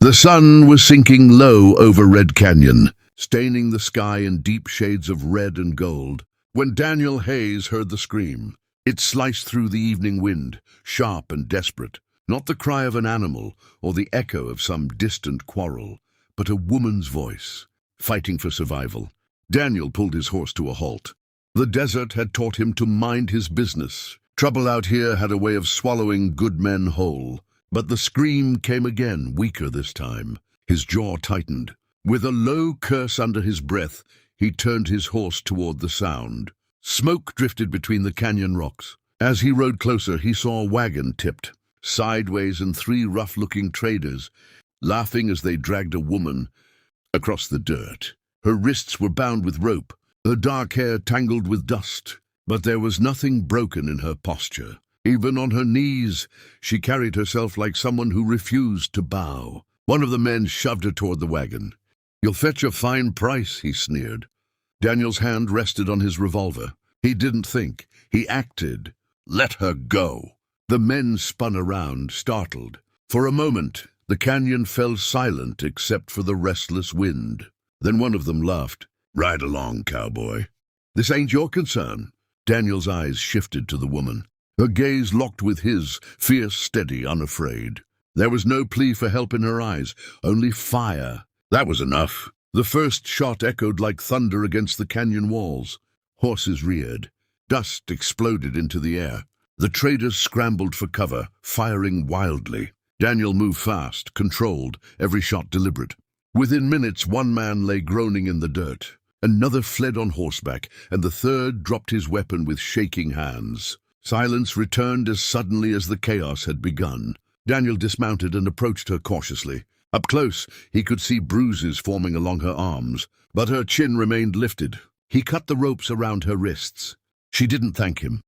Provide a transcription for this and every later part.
The sun was sinking low over Red Canyon, staining the sky in deep shades of red and gold, when Daniel Hayes heard the scream. It sliced through the evening wind, sharp and desperate, not the cry of an animal or the echo of some distant quarrel, but a woman's voice, fighting for survival. Daniel pulled his horse to a halt. The desert had taught him to mind his business. Trouble out here had a way of swallowing good men whole. But the scream came again, weaker this time. His jaw tightened. With a low curse under his breath, he turned his horse toward the sound. Smoke drifted between the canyon rocks. As he rode closer, he saw a wagon tipped sideways and three rough-looking traders laughing as they dragged a woman across the dirt. Her wrists were bound with rope, her dark hair tangled with dust, but there was nothing broken in her posture. Even on her knees, she carried herself like someone who refused to bow. One of the men shoved her toward the wagon. "You'll fetch a fine price," he sneered. Daniel's hand rested on his revolver. He didn't think. He acted. "Let her go." The men spun around, startled. For a moment, the canyon fell silent except for the restless wind. Then one of them laughed. "Ride along, cowboy. This ain't your concern." Daniel's eyes shifted to the woman. Her gaze locked with his, fierce, steady, unafraid. There was no plea for help in her eyes, only fire. That was enough. The first shot echoed like thunder against the canyon walls. Horses reared. Dust exploded into the air. The traders scrambled for cover, firing wildly. Daniel moved fast, controlled, every shot deliberate. Within minutes, one man lay groaning in the dirt. Another fled on horseback, and the third dropped his weapon with shaking hands. Silence returned as suddenly as the chaos had begun. Daniel dismounted and approached her cautiously. Up close, he could see bruises forming along her arms, but her chin remained lifted. He cut the ropes around her wrists. She didn't thank him.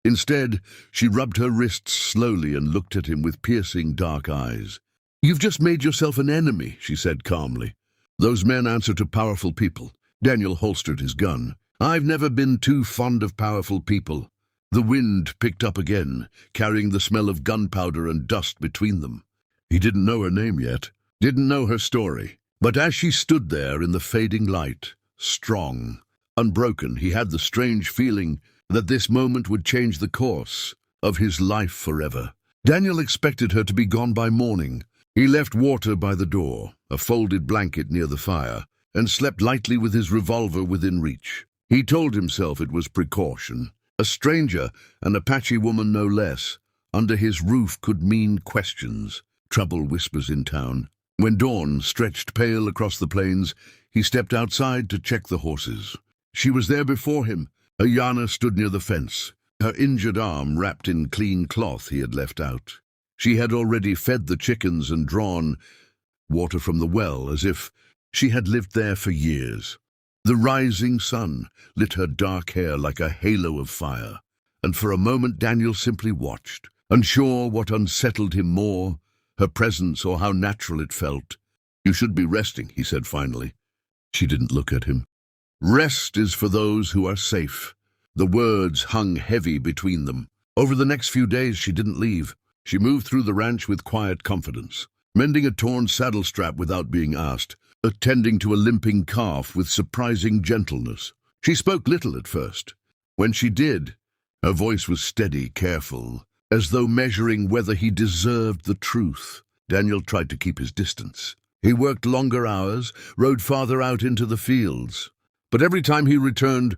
Instead, she rubbed her wrists slowly and looked at him with piercing dark eyes. "You've just made yourself an enemy," she said calmly. "Those men answer to powerful people." Daniel holstered his gun. "I've never been too fond of powerful people." The wind picked up again, carrying the smell of gunpowder and dust between them. He didn't know her name yet, didn't know her story. But as she stood there in the fading light, strong, unbroken, he had the strange feeling that this moment would change the course of his life forever. Daniel expected her to be gone by morning. He left water by the door, a folded blanket near the fire, and slept lightly with his revolver within reach. He told himself it was precaution. A stranger, an Apache woman no less, under his roof could mean questions, trouble whispers in town. When dawn stretched pale across the plains, he stepped outside to check the horses. She was there before him. Ayana stood near the fence, her injured arm wrapped in clean cloth he had left out. She had already fed the chickens and drawn water from the well, as if she had lived there for years. The rising sun lit her dark hair like a halo of fire, and for a moment Daniel simply watched, unsure what unsettled him more, her presence or how natural it felt. "You should be resting," he said finally. She didn't look at him. "Rest is for those who are safe." The words hung heavy between them. Over the next few days she didn't leave. She moved through the ranch with quiet confidence, mending a torn saddle strap without being asked, attending to a limping calf with surprising gentleness. She spoke little at first. When she did, her voice was steady, careful, as though measuring whether he deserved the truth. Daniel tried to keep his distance. He worked longer hours, rode farther out into the fields. But every time he returned,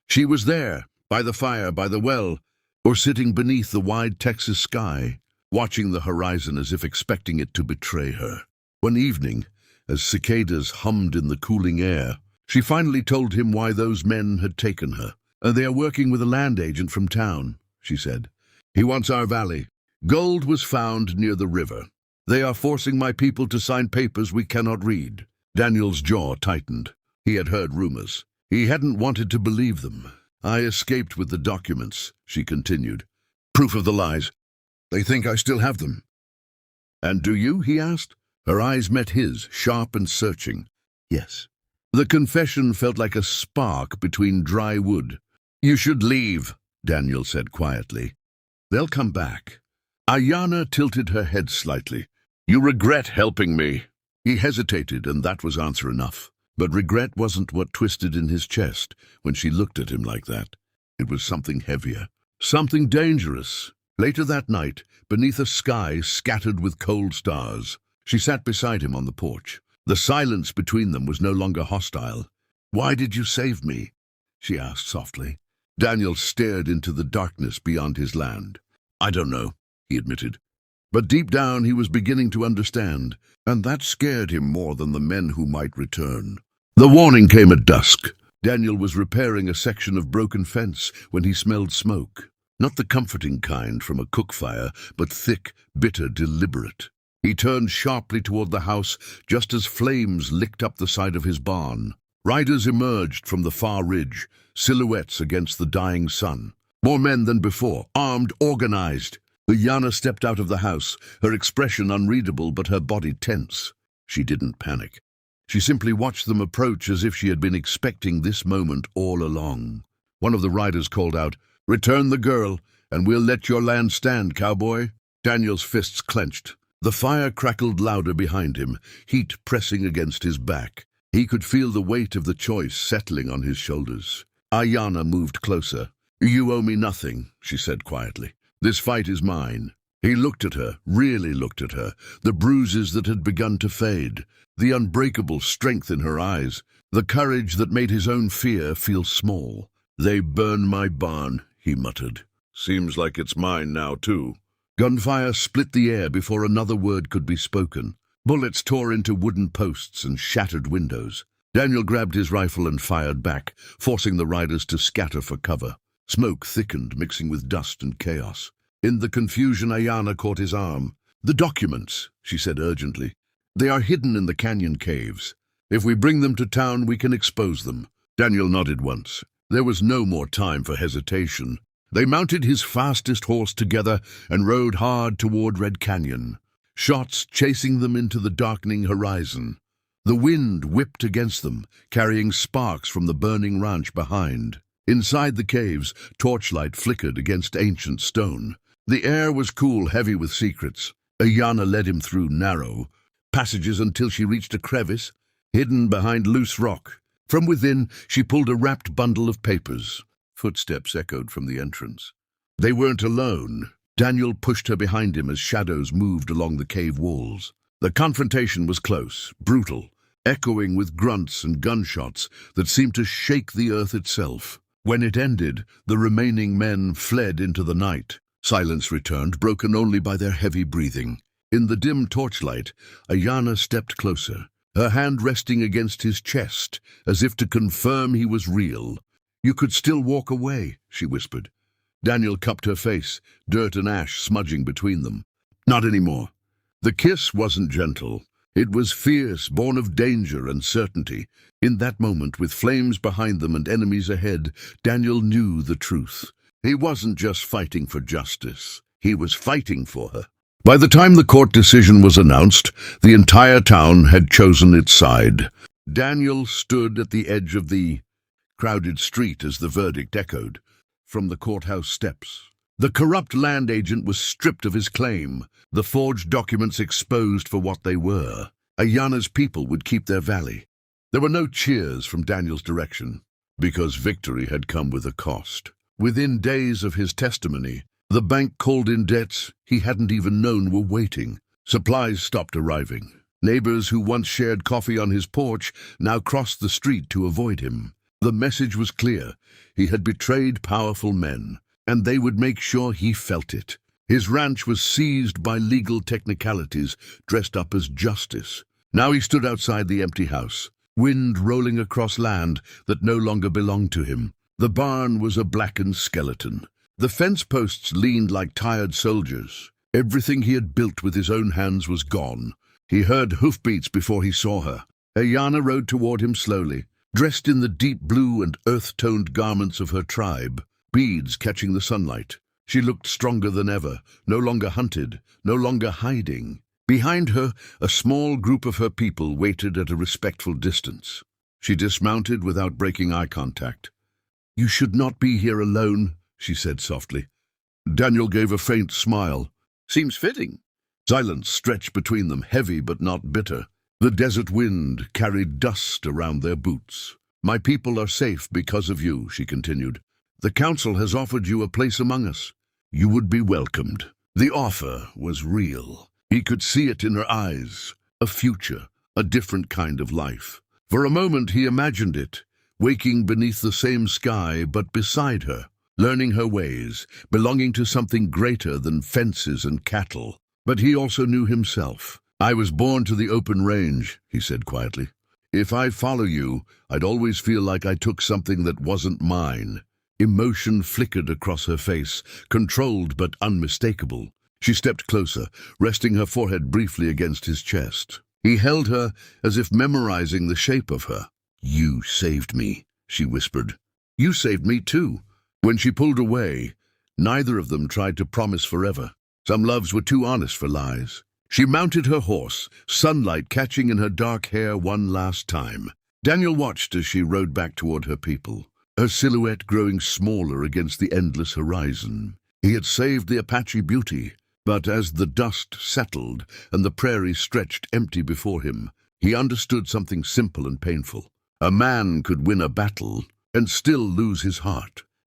she was there, by the fire, by the well, or sitting beneath the wide Texas sky, watching the horizon as if expecting it to betray her. One evening, as cicadas hummed in the cooling air, she finally told him why those men had taken her. "They are working with a land agent from town," she said. "He wants our valley. Gold was found near the river. They are forcing my people to sign papers we cannot read." Daniel's jaw tightened. He had heard rumors. He hadn't wanted to believe them. "I escaped with the documents," she continued. "Proof of the lies. They think I still have them." "And do you?" he asked. Her eyes met his, sharp and searching. "Yes." The confession felt like a spark between dry wood. "You should leave," Daniel said quietly. "They'll come back." Ayana tilted her head slightly. "You regret helping me." He hesitated, and that was answer enough. But regret wasn't what twisted in his chest when she looked at him like that. It was something heavier, something dangerous. Later that night, beneath a sky scattered with cold stars, she sat beside him on the porch. The silence between them was no longer hostile. "Why did you save me?" she asked softly. Daniel stared into the darkness beyond his land. "I don't know," he admitted. But deep down he was beginning to understand, and that scared him more than the men who might return. The warning came at dusk. Daniel was repairing a section of broken fence when he smelled smoke. Not the comforting kind from a cook fire, but thick, bitter, deliberate. He turned sharply toward the house just as flames licked up the side of his barn. Riders emerged from the far ridge, silhouettes against the dying sun. More men than before, armed, organized. Ayanna stepped out of the house, her expression unreadable but her body tense. She didn't panic. She simply watched them approach as if she had been expecting this moment all along. One of the riders called out, "Return the girl, and we'll let your land stand, cowboy." Daniel's fists clenched. The fire crackled louder behind him, heat pressing against his back. He could feel the weight of the choice settling on his shoulders. Ayanna moved closer. "You owe me nothing," she said quietly. "This fight is mine." He looked at her, really looked at her, the bruises that had begun to fade, the unbreakable strength in her eyes, the courage that made his own fear feel small. "They burned my barn," he muttered. "Seems like it's mine now, too." Gunfire split the air before another word could be spoken. Bullets tore into wooden posts and shattered windows. Daniel grabbed his rifle and fired back, forcing the riders to scatter for cover. Smoke thickened, mixing with dust and chaos. In the confusion, Ayanna caught his arm. "The documents," she said urgently. "They are hidden in the canyon caves. If we bring them to town, we can expose them." Daniel nodded once. There was no more time for hesitation. They mounted his fastest horse together and rode hard toward Red Canyon, shots chasing them into the darkening horizon. The wind whipped against them, carrying sparks from the burning ranch behind. Inside the caves, torchlight flickered against ancient stone. The air was cool, heavy with secrets. Ayanna led him through narrow passages until she reached a crevice, hidden behind loose rock. From within, she pulled a wrapped bundle of papers. Footsteps echoed from the entrance. They weren't alone. Daniel pushed her behind him as shadows moved along the cave walls. The confrontation was close, brutal, echoing with grunts and gunshots that seemed to shake the earth itself. When it ended, the remaining men fled into the night. Silence returned, broken only by their heavy breathing. In the dim torchlight, Ayanna stepped closer, her hand resting against his chest, as if to confirm he was real. "You could still walk away," she whispered. Daniel cupped her face, dirt and ash smudging between them. "Not anymore." The kiss wasn't gentle. It was fierce, born of danger and certainty. In that moment, with flames behind them and enemies ahead, Daniel knew the truth. He wasn't just fighting for justice. He was fighting for her. By the time the court decision was announced, the entire town had chosen its side. Daniel stood at the edge of the crowded street as the verdict echoed from the courthouse steps. The corrupt land agent was stripped of his claim, the forged documents exposed for what they were. Ayanna's people would keep their valley. There were no cheers from Daniel's direction, because victory had come with a cost. Within days of his testimony, the bank called in debts he hadn't even known were waiting. Supplies stopped arriving. Neighbors who once shared coffee on his porch now crossed the street to avoid him. The message was clear. He had betrayed powerful men, and they would make sure he felt it. His ranch was seized by legal technicalities, dressed up as justice. Now he stood outside the empty house, wind rolling across land that no longer belonged to him. The barn was a blackened skeleton. The fence posts leaned like tired soldiers. Everything he had built with his own hands was gone. He heard hoofbeats before he saw her. Ayanna rode toward him slowly, dressed in the deep blue and earth-toned garments of her tribe, beads catching the sunlight. She looked stronger than ever, no longer hunted, no longer hiding. Behind her, a small group of her people waited at a respectful distance. She dismounted without breaking eye contact. "You should not be here alone," she said softly. Daniel gave a faint smile. "Seems fitting." Silence stretched between them, heavy but not bitter. The desert wind carried dust around their boots. "My people are safe because of you," she continued. "The council has offered you a place among us. You would be welcomed." The offer was real. He could see it in her eyes. A future, a different kind of life. For a moment he imagined it, waking beneath the same sky but beside her, learning her ways, belonging to something greater than fences and cattle. But he also knew himself. "I was born to the open range," he said quietly. "If I follow you, I'd always feel like I took something that wasn't mine." Emotion flickered across her face, controlled but unmistakable. She stepped closer, resting her forehead briefly against his chest. He held her as if memorizing the shape of her. "You saved me," she whispered. "You saved me too." When she pulled away, neither of them tried to promise forever. Some loves were too honest for lies. She mounted her horse, sunlight catching in her dark hair one last time. Daniel watched as she rode back toward her people, her silhouette growing smaller against the endless horizon. He had saved the Apache beauty, but as the dust settled and the prairie stretched empty before him, he understood something simple and painful. A man could win a battle and still lose his heart.